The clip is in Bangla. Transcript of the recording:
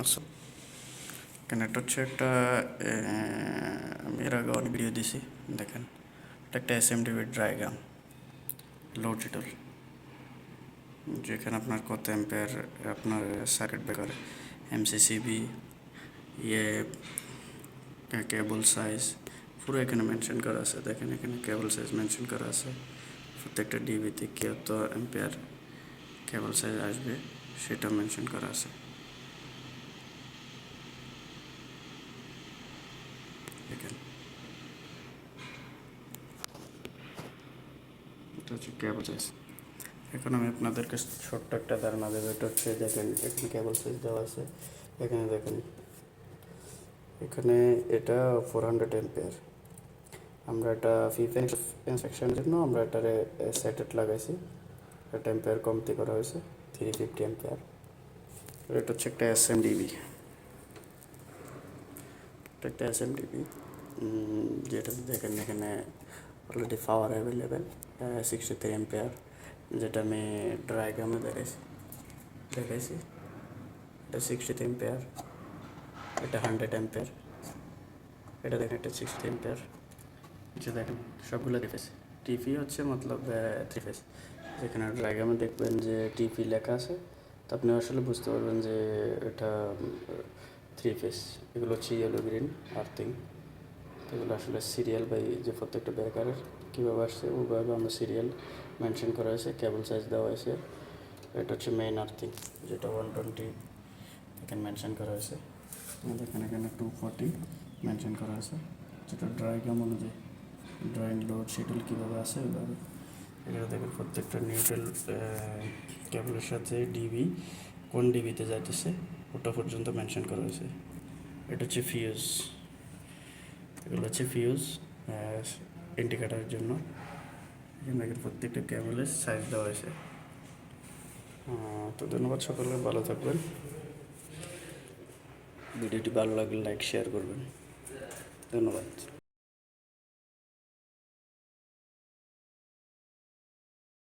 আচ্ছা, এখানে এটা হচ্ছে একটা আমি এর আগে অনেক ভিডিও দিছি, দেখেন এটা একটা এসএমডিবি ডায়াগ্রাম লো জিটার, যেখানে আপনার কত অ্যাম্পেয়ার আপনার সার্কিট ব্রেকার, এমসিসিবি, ইয়ে কেবল সাইজ পুরো এখানে মেনশন করা আছে। দেখেন এখানে কেবল সাইজ মেনশন করা আছে, প্রত্যেকটা ডিবিতে কত অ্যাম্পেয়ার কেবল সাইজ আসবে সেটা মেনশন করা আছে। দেখেন এটা হচ্ছে কেবল সাইজ। এখন আমি আপনাদেরকে ছোট্ট একটা ধারণা দেবো। এটা হচ্ছে দেখেন এখানে কেবল সাইজ দেওয়া আছে, এখানে দেখেন এখানে এটা 400 অ্যাম্পিয়ার। আমরা এটা ফিফা ইনস্ট্রাকশনের জন্য আমরা এটারে সেটেড লাগাইছি, এটা অ্যাম্পিয়ার কমতি করা হয়েছে 350 অ্যাম্পিয়ার। এটা হচ্ছে একটা এসএমডিবি, এটা একটা এসএমডিবি যেটা দেখেন এখানে অলরেডি পাওয়ার অ্যাভেলেবেল 63 অ্যাম্পিয়ার, যেটা আমি ডায়াগ্রামে দেখাইছি। এটা 63 অ্যাম্পিয়ার, এটা 100 অ্যাম্পিয়ার, এটা দেখেন এটা 60 অ্যাম্পিয়ার। যে দেখেন সবগুলো থ্রি ফেস, টিপি হচ্ছে মতলব থ্রি ফেস। যেখানে ডায়াগ্রামে দেখবেন যে টিপি লেখা আছে, তো আপনি আসলে বুঝতে পারবেন যে এটা থ্রি ফেস। এগুলো হচ্ছে ইয়েলো গ্রিন আর্থিং, এগুলো আসলে সিরিয়াল বাই যে প্রত্যেকটা ব্রেকারের কীভাবে আসছে ওইভাবে আমরা সিরিয়াল মেনশন করা হয়েছে, কেবল সাইজ দেওয়া হয়েছে। এটা হচ্ছে মেইন আর্থিং, যেটা 120 এখানে মেনশন করা হয়েছে। দেখেন এখানে 240 মেনশন করা আছে, যেটা ডায়াগ্রাম অনুযায়ী ড্রয়িং লোড শিডিউল কীভাবে আছে ওইভাবে। এখানে দেখেন প্রত্যেকটা নিউট্রাল কেবলের সাথে ডিবি কোন ডিবিতে যাইতেছে ওটা পর্যন্ত মেনশন করা হয়েছে। এটা হচ্ছে ফিউজ, এগুলো হচ্ছে ফিউজ ইন্ডিকেটারের জন্য। এখানে দেখেন প্রত্যেকটা কেবলের সাইজ দেওয়া হয়েছে। তো ধন্যবাদ, সকলে ভালো থাকবেন। ভিডিওটি ভালো লাগলে লাইক শেয়ার করবেন। ধন্যবাদ।